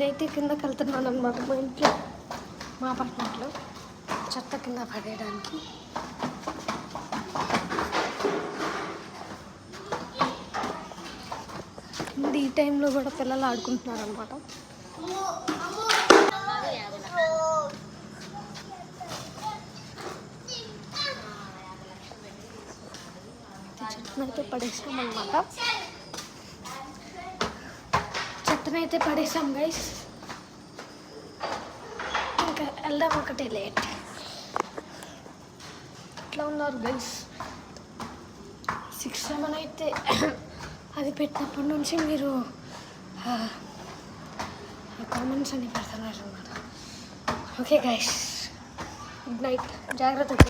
నేనైతే కిందకి వెళ్తున్నాను అనమాట. మా ఇంట్లో, మా అపార్ట్మెంట్లో చెత్త కింద పడేయడానికి. ఈ టైంలో కూడా పిల్లలు ఆడుకుంటున్నారు అనమాట. చెత్తనైతే పడేసామన్నమాట. చెత్తనైతే పడేసాం గైస్. ఇంకా వెళ్దాం, ఒకటే లేట్. ఎట్లా ఉన్నారు గైస్? 6-7 అయితే అది పెట్టినప్పటి నుంచి మీరు కామెంట్స్ అన్ని పెడుతున్నారు అన్నమాట. ఓకే గైస్, గుడ్ నైట్, జాగ్రత్త.